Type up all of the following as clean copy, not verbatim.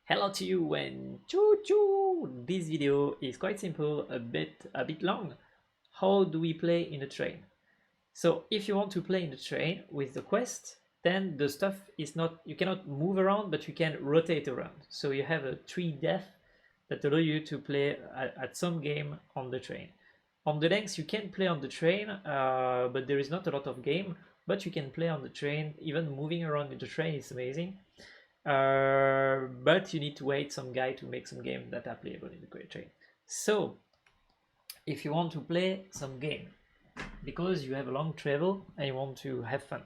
Hello to you and choo choo! This video is quite simple, a bit long. How do we play in a train? So if you want to play in the train with the quest, then the stuff is not, you cannot move around, but you can rotate around. So you have a 3 depth that allow you to play at some game on the train. On the Lynx, you can play on the train, but there is not a lot of game, but you can play on the train. Even moving around in the train is amazing. But you need to wait some guy to make some game that are playable in the Great Train. So if you want to play some game because you have a long travel and you want to have fun,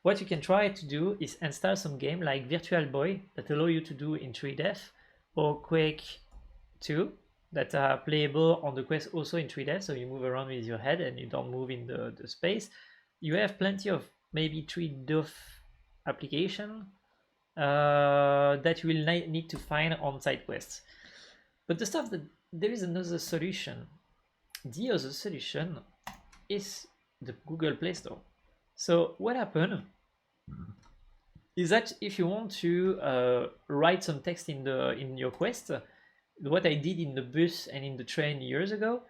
what you can try to do is install some game like Virtual Boy that allow you to do in 3 depth, or Quake 2 that are playable on the quest also in 3 depth, so you move around with your head and you don't move in the space. You have plenty of maybe 3 depth application that you will need to find on side quests. But the stuff that there is another solution. The other solution is the Google Play Store. So what happened is that if you want to write some text in your quest, what I did in the bus and in the train years ago,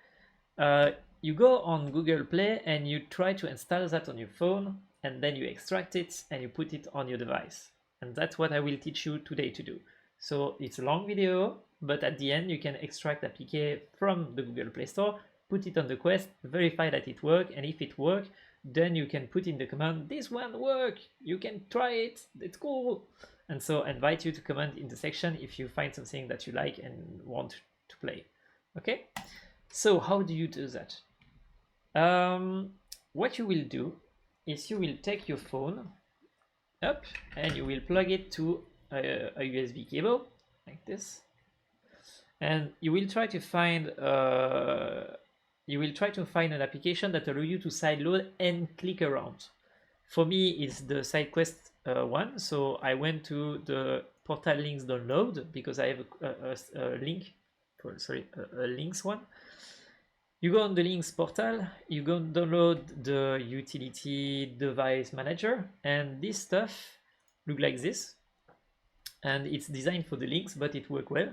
you go on Google Play and you try to install that on your phone, and then you extract it and you put it on your device. And that's what I will teach you today to do. So it's a long video, but at the end you can extract APK from the Google Play Store, put it on the quest, verify that it works, and if it works, then you can put in the command, this one work, you can try it, it's cool. And so I invite you to comment in the section if you find something that you like and want to play. Okay, so how do you do that? What you will do is you will take your phone up and you will plug it to a USB cable like this, and you will try to find an application that allow you to sideload and click around. For me, it's the side quest one, so I went to the portal links download because I have a Lynx one. You go on the Lynx portal, you go download the utility device manager, and this stuff look like this, and it's designed for the Lynx, but it works well.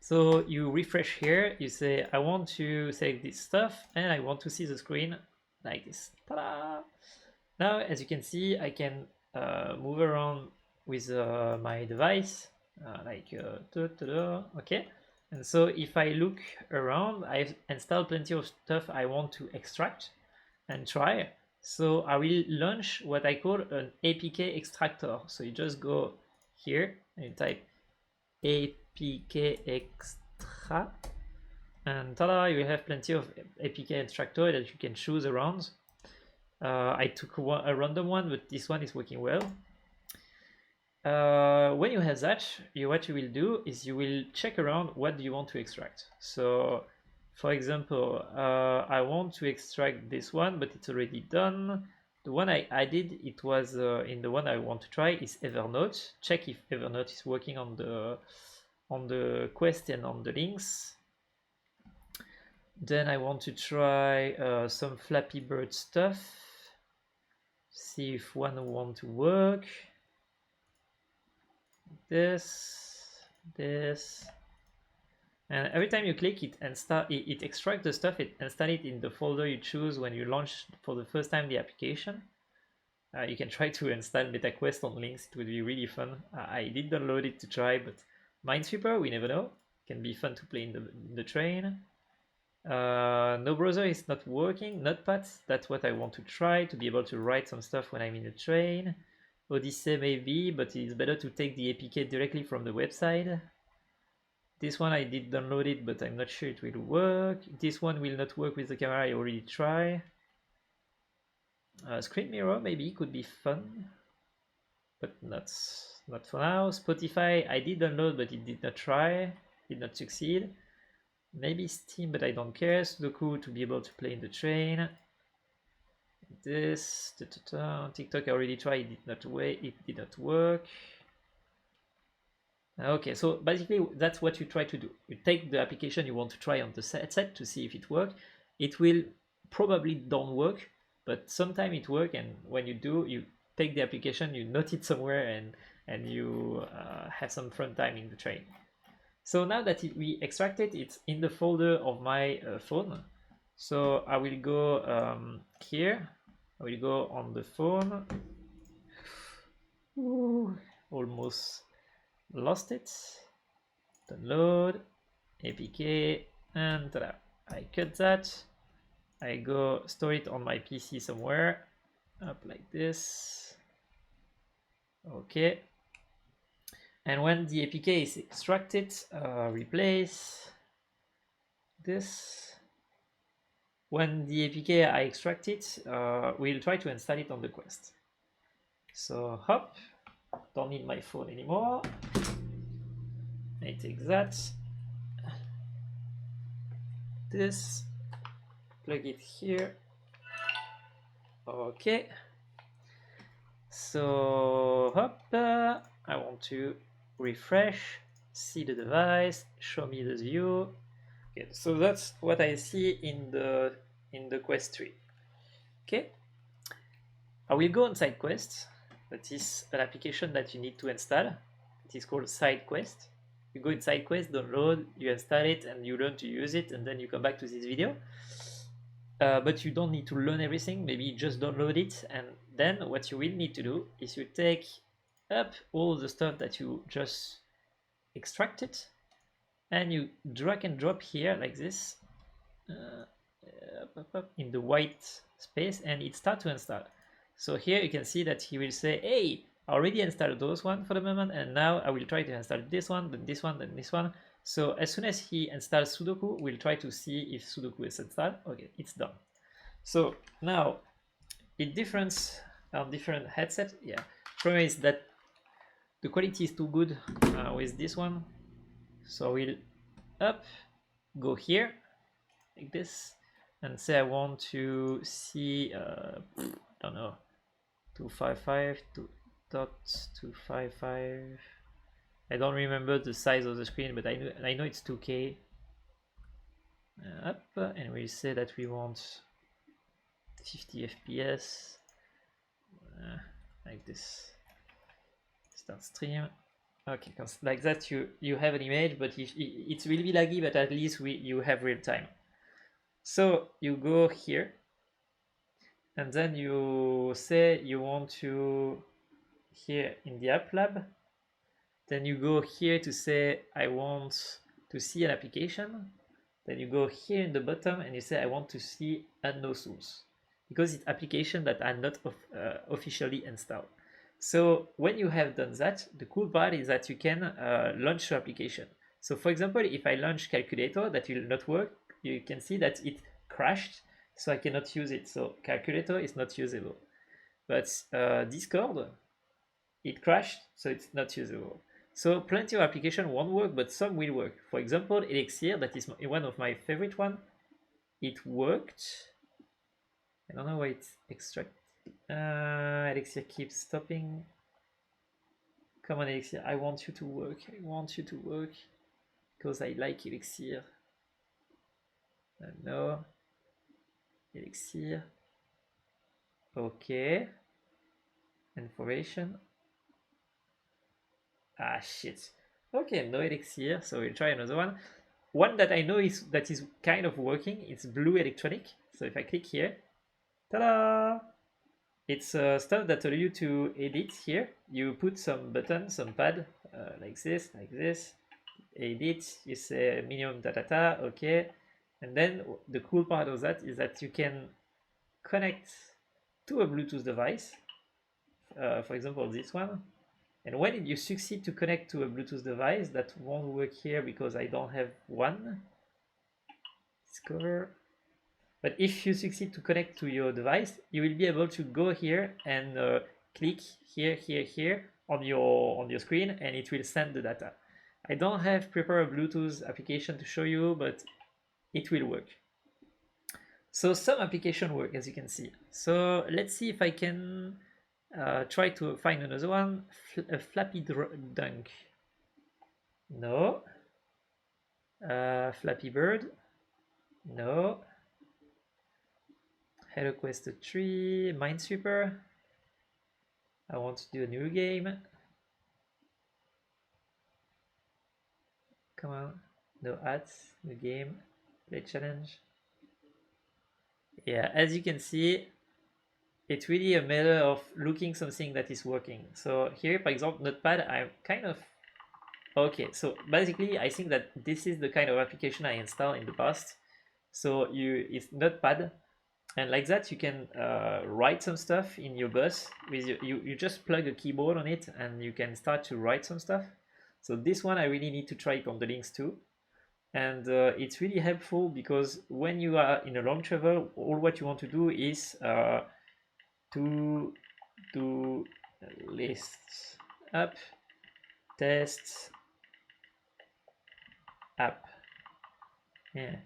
So you refresh here, you say I want to select this stuff and I want to see the screen like this. Ta-da! Now as you can see, I can move around with my device okay. And so if I look around, I've installed plenty of stuff I want to extract and try. So I will launch what I call an APK extractor. So you just go here and you type APK extra, and tada, you have plenty of APK extractor that you can choose around. I took a random one, but this one is working well. When you have that, what you will do is you will check around what do you want to extract. So for example, I want to extract this one, but it's already done. The one I did, it was in the one I want to try is Evernote. Check if Evernote is working on the quest and on the links. Then I want to try some Flappy Bird stuff. See if one want to work. This, and every time you click it and it extracts the stuff, it install it in the folder you choose when you launch for the first time the application. You can try to install MetaQuest on Lynx, it would be really fun. I did download it to try, but Minesweeper, we never know, can be fun to play in the train. No browser is not working. Notepad, that's what I want to try, to be able to write some stuff when I'm in the train. Odyssey maybe, but it's better to take the APK directly from the website. This one I did download it, but I'm not sure it will work. This one will not work with the camera, I already tried. Screen mirror maybe could be fun, but not for now. Spotify I did download, but it did not succeed. Maybe Steam, but I don't care. Sudoku to be able to play in the train. This TikTok I already tried, it did not work. Okay, so basically that's what you try to do. You take the application you want to try on the set to see if it works. It will probably don't work, but sometimes it works, and when you do, you take the application, you note it somewhere, and and you have some fun time in the train. So now that we extracted, it's in the folder of my phone. So I will go here. I will go on the phone. Ooh, almost lost it. Download, APK, and ta-da. I cut that. I go store it on my PC somewhere, up like this. Okay. And when the APK is extracted, replace this. When the APK I extract it, we'll try to install it on the Quest. So hop, don't need my phone anymore. I take that, this, plug it here. Okay. So hop, I want to refresh, see the device, show me the view. Okay, so that's what I see in the Quest 3. Okay, I will go on SideQuest. That is an application that you need to install. It is called SideQuest. You go in SideQuest, download, you install it, and you learn to use it, and then you come back to this video. But you don't need to learn everything. Maybe just download it, and then what you will need to do is you take up all the stuff that you just extracted, and you drag and drop here like this in the white space, and it starts to install. So here you can see that he will say, hey, I already installed those one for the moment, and now I will try to install this one, then this one, then this one. So as soon as he installs Sudoku, we'll try to see if Sudoku is installed. Okay, it's done. So now it differs on different headsets. Yeah, problem is that the quality is too good with this one. So we'll go here like this, and say I want to see I don't know, 255.255. I don't remember the size of the screen, but I know it's 2K. And we say that we want 50 FPS, like this. Start stream. Okay, like that you have an image, but it will be laggy, but at least you have real time. So you go here, and then you say you want to here in the app lab. Then you go here to say I want to see an application. Then you go here in the bottom and you say I want to see unknown source, because it's applications that are not officially installed. So when you have done that, the cool part is that you can launch your application. So for example, if I launch calculator, that will not work. You can see that it crashed, so I cannot use it. So calculator is not usable. But Discord, it crashed, so it's not usable. So plenty of applications won't work, but some will work. For example, Elixir, that is one of my favorite one. It worked. I don't know why it's extract. Elixir keeps stopping. Come on, Elixir, I want you to work. I want you to work because I like Elixir. No. Elixir. Okay. Information. Ah, shit. Okay, no Elixir, so we'll try another one. One that I know that is kind of working, it's Blue Electronic. So if I click here, ta-da! It's stuff that allow you to edit here. You put some button, some pad, like this, edit, you say minimum data, okay. And then the cool part of that is that you can connect to a Bluetooth device, for example, this one. And when you succeed to connect to a Bluetooth device, that won't work here because I don't have one. Discover. But if you succeed to connect to your device, you will be able to go here and click here on your screen, and it will send the data. I don't have prepared a Bluetooth application to show you, but it will work. So some application work, as you can see. So let's see if I can try to find another one. Flappy Dunk. No. Flappy Bird. No. Hello Quest 3. Minesweeper. I want to do a new game. come on. No ads, the game, play challenge. Yeah, as you can see, it's really a matter of looking something that is working. So here, for example, Notepad, I'm kind of okay. So basically, I think that this is the kind of application I installed in the past. So it's Notepad, and like that you can write some stuff in your bus with you just plug a keyboard on it and you can start to write some stuff. So this one I really need to try it on the Lynx too. And it's really helpful because when you are in a long travel, all what you want to do is to do lists up, tests, app, yeah,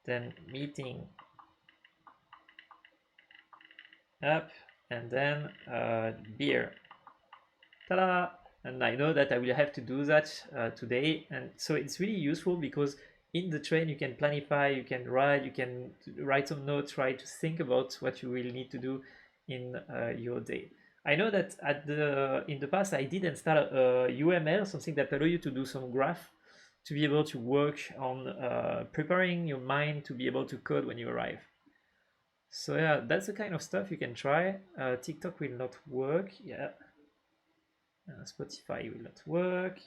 then meeting up, and then beer. Ta-da! And I know that I will have to do that today, and so it's really useful because in the train you can planify, you can write some notes, try to think about what you will need to do in your day. I know that in the past I did install a UML, something that allow you to do some graph to be able to work on preparing your mind to be able to code when you arrive. So yeah, that's the kind of stuff you can try. TikTok will not work. Yeah. Spotify will not work.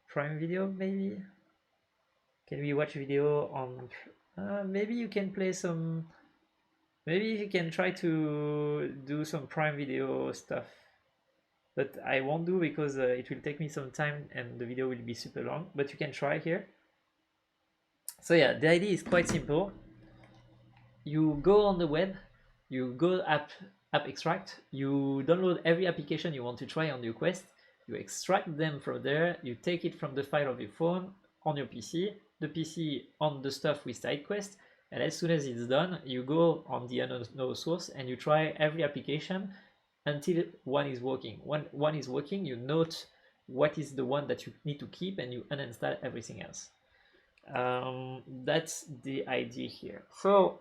Prime Video maybe. Can we watch video on? Maybe you can play some. Maybe you can try to do some Prime Video stuff. But I won't do because it will take me some time and the video will be super long. But you can try here. So yeah, the idea is quite simple. You go on the web, you go app extract, you download every application you want to try on your Quest, you extract them from there, you take it from the file of your phone on your PC, the PC on the stuff with SideQuest, and as soon as it's done, you go on the unknown source and you try every application until one is working. When one is working, you note what is the one that you need to keep and you uninstall everything else. That's the idea here. So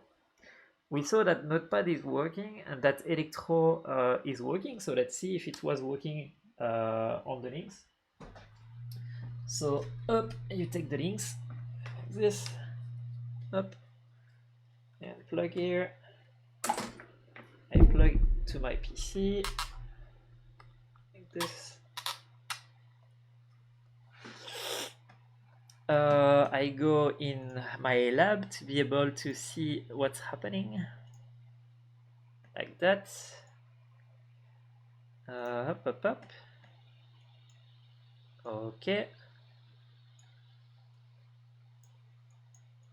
we saw that Notepad is working and that Electro is working. So let's see if it was working on the Lynx. So up, you take the Lynx, like this, up, and plug here. I plug to my PC, like this. I go in my lab to be able to see what's happening, like that. Up. Okay.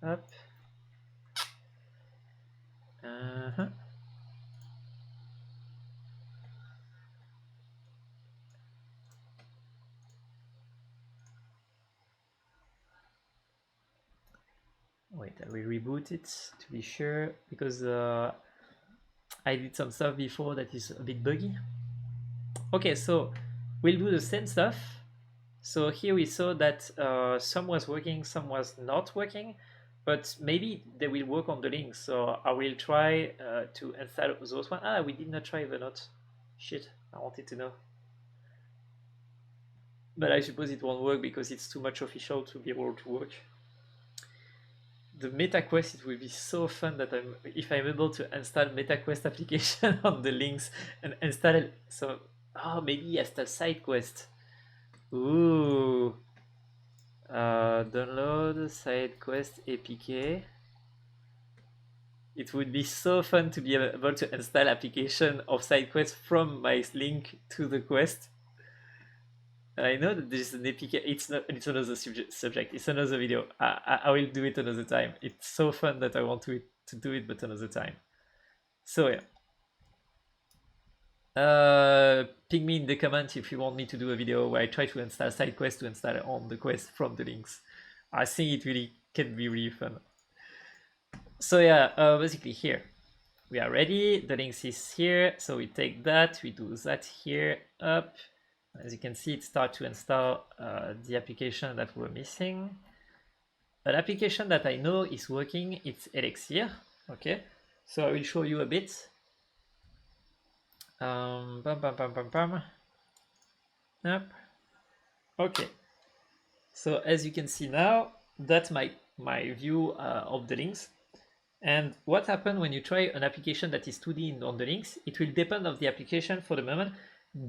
Up. Wait, I will reboot it to be sure because I did some stuff before that is a bit buggy. Okay, so we'll do the same stuff. So here we saw that some was working, some was not working, but maybe they will work on the Lynx. So I will try to install those one. Ah, we did not try the not. Shit, I wanted to know. But I suppose it won't work because it's too much official to be able to work. The MetaQuest, it will be so fun that if I'm able to install MetaQuest application on the Lynx and install it. So, maybe install SideQuest. Ooh. Download SideQuest APK. It would be so fun to be able to install application of SideQuest from my link to the Quest. I know that there's an APK. It's another subject. It's another video. I will do it another time. It's so fun that I want to do it, but another time. So yeah. Ping me in the comments if you want me to do a video where I try to install SideQuest to install on the Quest from the Lynx. I think it really can be really fun. So yeah, basically here we are ready. The Lynx is here, so we take that, we do that here up. As you can see, it starts to install the application that we're missing. An application that I know is working, it's Elixir. Okay, so I will show you a bit. Yep. Okay. So as you can see now, that's my view of the Lynx. And what happens when you try an application that is 2D on the Lynx? It will depend on the application for the moment.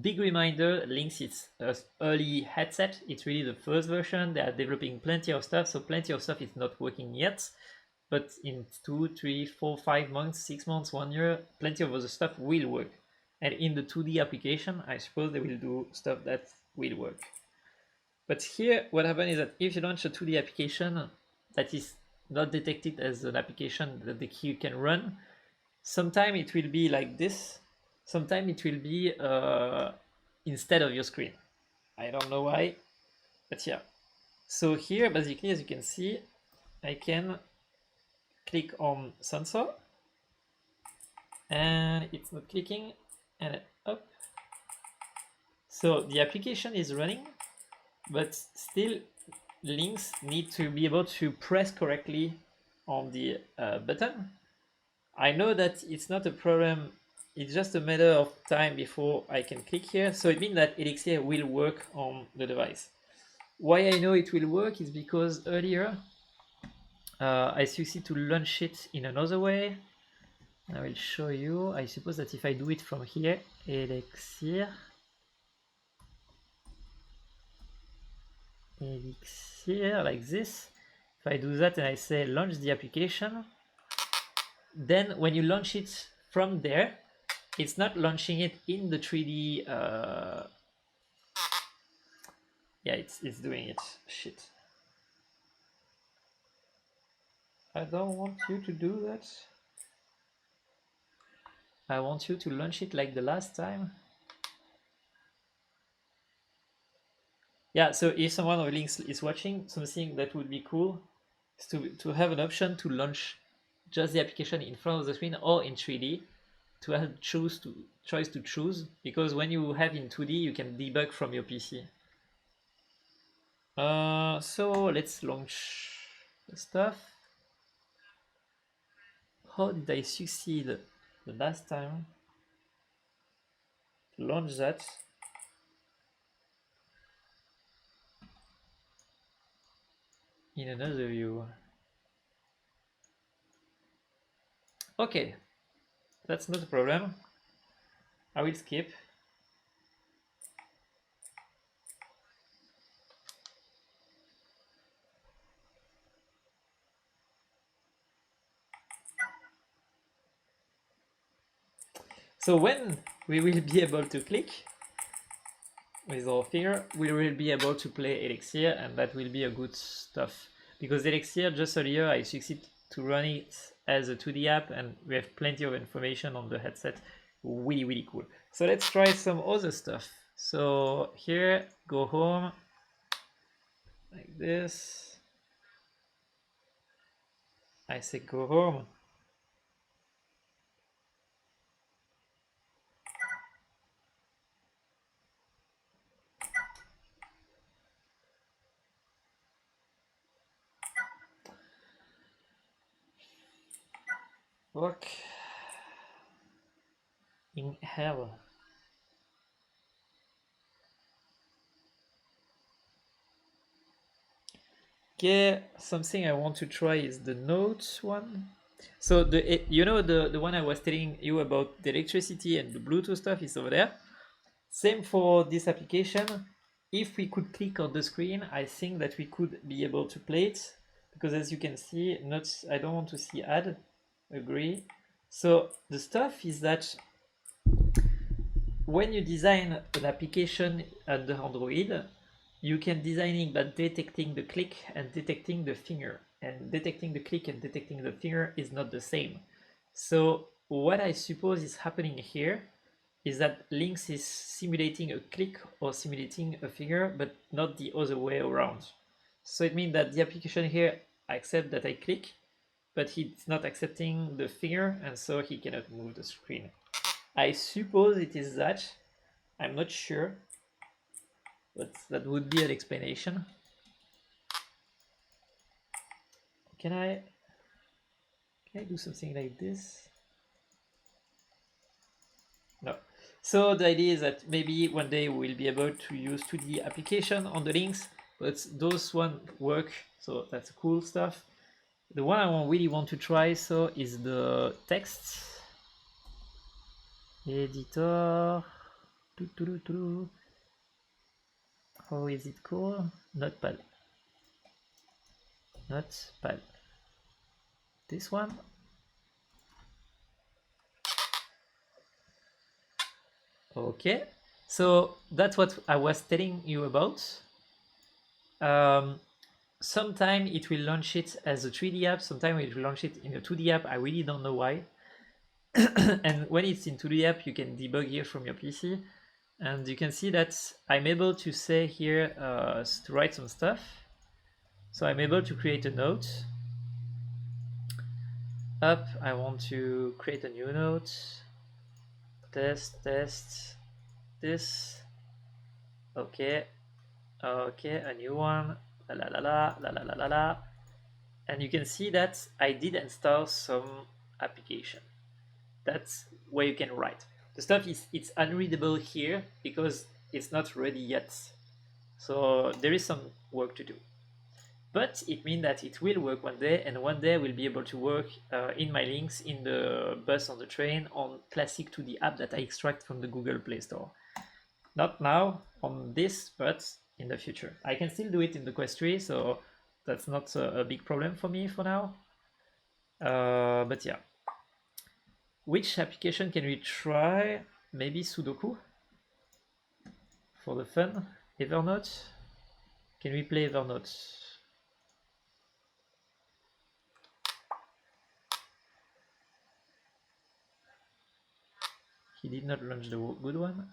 Big reminder, Lynx is an early headset. It's really the first version. They are developing plenty of stuff, so plenty of stuff is not working yet. But in 2, 3, 4, 5 months, 6 months, 1 year, plenty of other stuff will work. And in the 2D application, I suppose they will do stuff that will work. But here, what happens is that if you launch a 2D application that is not detected as an application that the key can run, sometimes it will be like this. Sometimes it will be instead of your screen. I don't know why, but yeah. So here, basically, as you can see, I can click on sensor, and it's not clicking, and up. So the application is running, but still Lynx need to be able to press correctly on the button. I know that it's not a problem, it's just a matter of time before I can click here. So it means that Elixir will work on the device. Why I know it will work is because earlier I succeeded to launch it in another way. I will show you. I suppose that if I do it from here, Elixir, like this, if I do that and I say launch the application, then when you launch it from there, it's not launching it in the 3D. Yeah, it's doing it. Shit. I don't want you to do that. I want you to launch it like the last time. Yeah, so if someone of Lynx is watching, something that would be cool is to have an option to launch just the application in front of the screen or in 3D, to have choice to choose, because when you have in 2D, you can debug from your PC. So let's launch the stuff. How did I succeed the last time to launch that? In another view. Okay, that's not a problem. I will skip. So when we will be able to click with our finger, we will be able to play Elixir, and that will be a good stuff. Because Elixir, just earlier, I succeeded to run it as a 2D app, and we have plenty of information on the headset. Really, really cool. So let's try some other stuff. So here, go home, like this. I say go home. Fuck. In hell. Okay, something I want to try is the notes one. So the the one I was telling you about the electricity and the Bluetooth stuff is over there. Same for this application. If we could click on the screen, I think that we could be able to play it, because as you can see, notes, I don't want to see add, agree. So the stuff is that when you design an application under Android, you can design it by detecting the click and detecting the finger. And detecting the click and detecting the finger is not the same. So what I suppose is happening here is that Lynx is simulating a click or simulating a finger, but not the other way around. So it means that the application here accepts that I click, but he's not accepting the finger, and so he cannot move the screen. I suppose it is that. I'm not sure, but that would be an explanation. Can I do something like this? No. So the idea is that maybe one day we'll be able to use 2D application on the Lynx, but those one work, so that's cool stuff. The one I really want to try so is the text editor. How is it called? Notepad. This one. Okay, so that's what I was telling you about. Sometime it will launch it as a 3D app, sometime it will launch it in a 2D app. I really don't know why. And when it's in 2D app, you can debug here from your PC. And you can see that I'm able to say here to write some stuff. So I'm able to create a note. Up, I want to create a new note. Test this. Okay, a new one. La la la la la la la la. And you can see that I did install some application. That's where you can write. The stuff it's unreadable here because it's not ready yet. So there is some work to do. But it means that it will work one day, and one day we'll be able to work in my links, in the bus, on the train, on classic 2D app that I extract from the Google Play Store. Not now on this, but in the future. I can still do it in the Quest 3, so that's not a big problem for me for now. But yeah. Which application can we try? Maybe Sudoku for the fun. Evernote. Can we play Evernote? He did not launch the good one.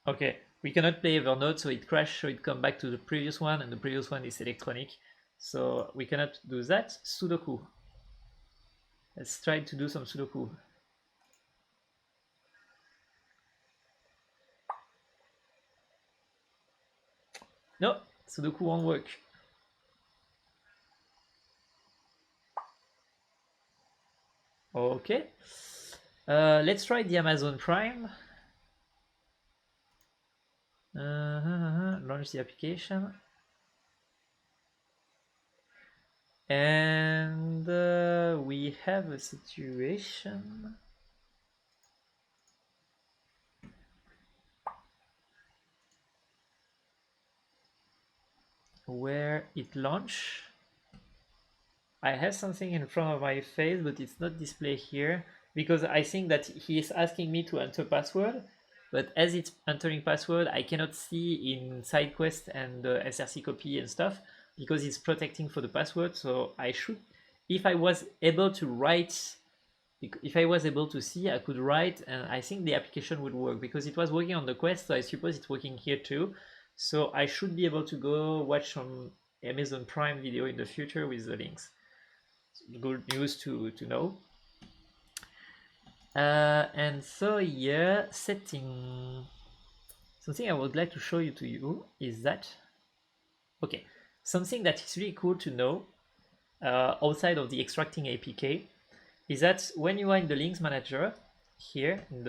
Okay, we cannot play Evernote, so it crashed, so it come back to the previous one, and the previous one is electronic. So we cannot do that. Sudoku. Let's try to do some Sudoku. No, Sudoku won't work. Okay. Let's try the Amazon Prime. Launch the application. And we have a situation where it launch. I have something in front of my face, but it's not displayed here because I think that he is asking me to enter password, but as it's entering password, I cannot see in SideQuest and SRC copy and stuff because it's protecting for the password. So I should, if I was able to write, if I was able to see, I could write, and I think the application would work because it was working on the Quest, so I suppose it's working here too. So I should be able to go watch some Amazon Prime video in the future with the links. Good news to know. And so yeah, setting. Something I would like to show you is that, okay, something that is really cool to know outside of the extracting APK is that when you are in the links manager here in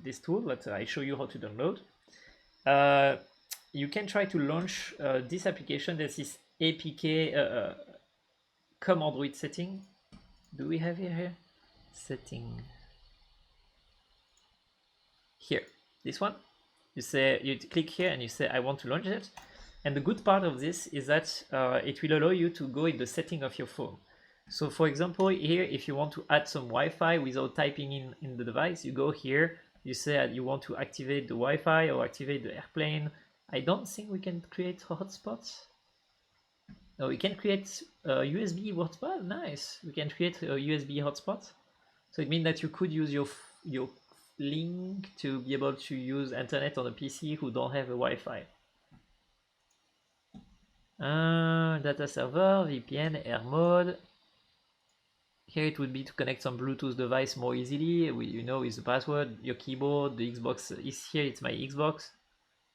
this tool that I show you how to download, you can try to launch this application. This is APK com Android setting. Do we have it here? Setting. Here, this one. You click here and you say I want to launch it. And the good part of this is that it will allow you to go in the setting of your phone. So for example, here, if you want to add some Wi-Fi without typing in the device, you go here, you say you want to activate the Wi-Fi or activate the airplane. I don't think we can create hotspots. No, we can create a USB hotspot. Nice. We can create a USB hotspot. So it means that you could use your link to be able to use internet on a PC who don't have a Wi-Fi. Data server, VPN, air mode. Here it would be to connect some Bluetooth device more easily. You know, with the password, your keyboard, the Xbox is here. It's my Xbox.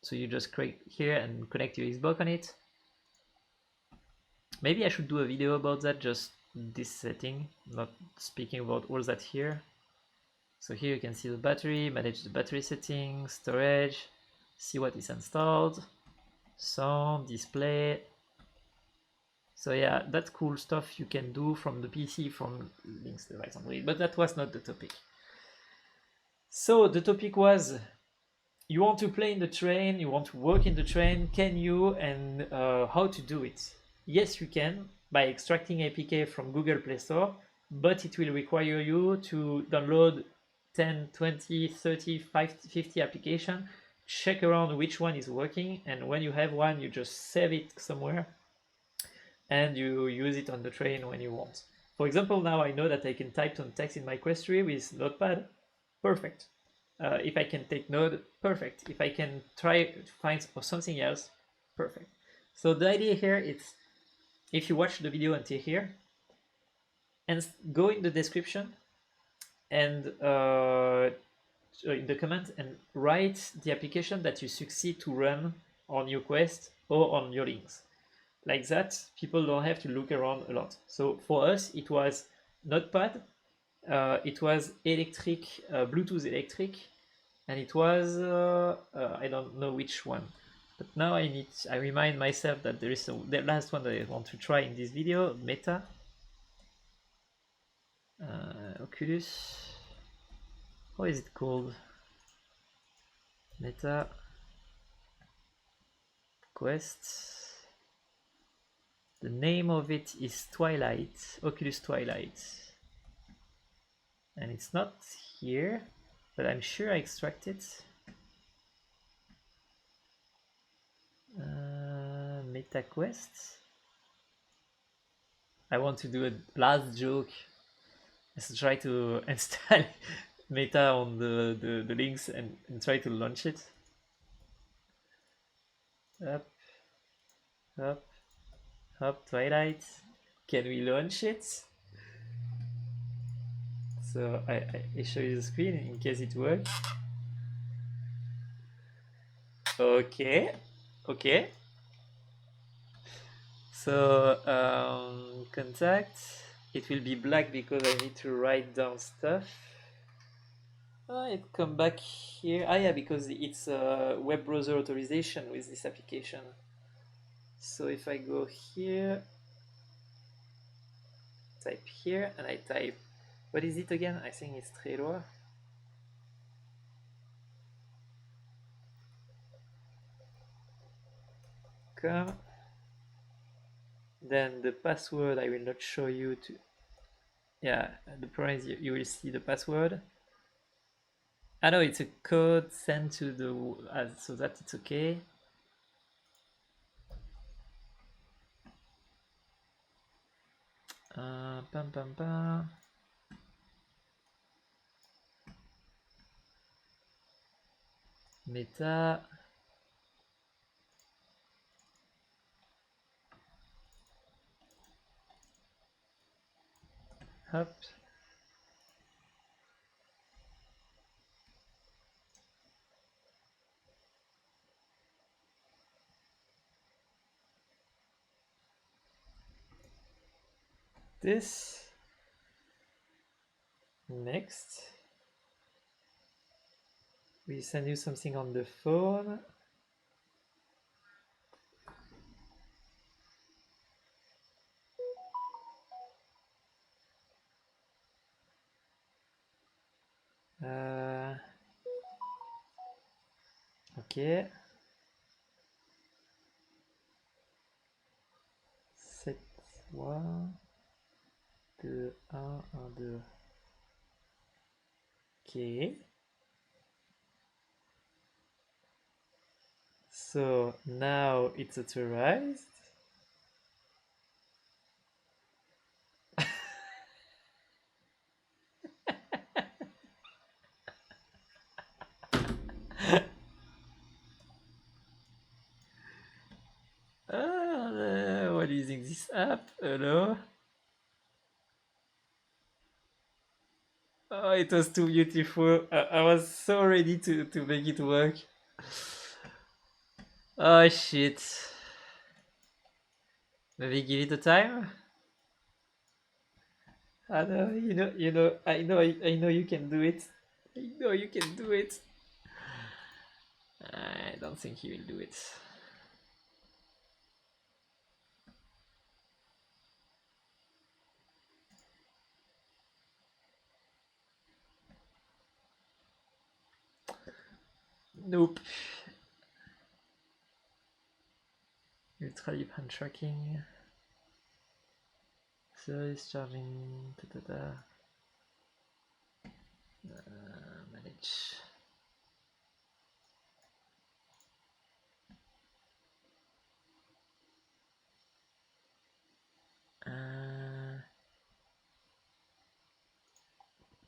So you just click here and connect your Xbox on it. Maybe I should do a video about that, just this setting, not speaking about all that here. So here you can see the battery, manage the battery settings, storage. see what is installed, sound, display. So yeah, that's cool stuff you can do from the PC, from Lynx device Android, but that was not the topic. So the topic was, you want to play in the train, you want to work in the train, can you, and how to do it? Yes, you can, by extracting APK from Google Play Store, but it will require you to download 10, 20, 30, 50 applications, check around which one is working, and when you have one, you just save it somewhere, and you use it on the train when you want. For example, now I know that I can type some text in my quest tree with Notepad, perfect. If I can take note, perfect. If I can try to find something else, perfect. So the idea here is, if you watch the video until here, and go in the description and in the comment and write the application that you succeed to run on your quest or on your Lynx. Like that, people don't have to look around a lot. So for us, it was Notepad, it was electric, Bluetooth electric, and it was I don't know which one. But now I remind myself that there is the last one that I want to try in this video, Meta, Oculus. How is it called? Meta Quest. The name of it is Twilight, Oculus Twilight. And it's not here, but I'm sure I extracted. Meta Quest. I want to do a last joke. Let's try to install Meta on the Lynx and try to launch it. Up, up, up, Twilight. Can we launch it? So I show you the screen in case it works. Okay, okay. So contact, it will be black because I need to write down stuff. It come back here. Yeah, because it's a web browser authorization with this application. So if I go here, type here, and I type, what is it again? I think it's Trello. Come. Then the password I will not show you to. Yeah, the problem is you will see the password. I know it's a code sent to the so that it's okay. Pam pam pam. Meta. Hop. This. Next. We send you something on the phone. Ok. 7, 3, 2, 1, 1, 2. Ok. So now it's authorized. What is in this app? Hello? Oh, it was too beautiful. I was so ready to make it work. Oh shit. Maybe give it a time? I know, I know you can do it. I know you can do it. I don't think he will do it. Nope. Ultra deep hand tracking. Service charging. Manage.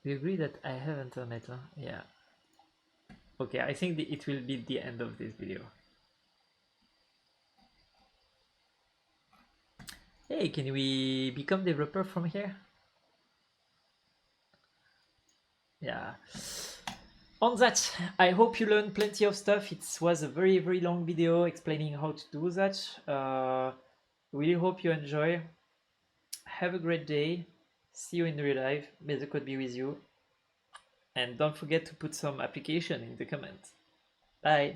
We agree that I have internet, huh? Yeah. Okay, I think it will be the end of this video. Hey, can we become developer from here? Yeah. On that, I hope you learned plenty of stuff. It was a very, very long video explaining how to do that. Really hope you enjoy. Have a great day. See you in real life. May the code be with you. And don't forget to put some application in the comments. Bye.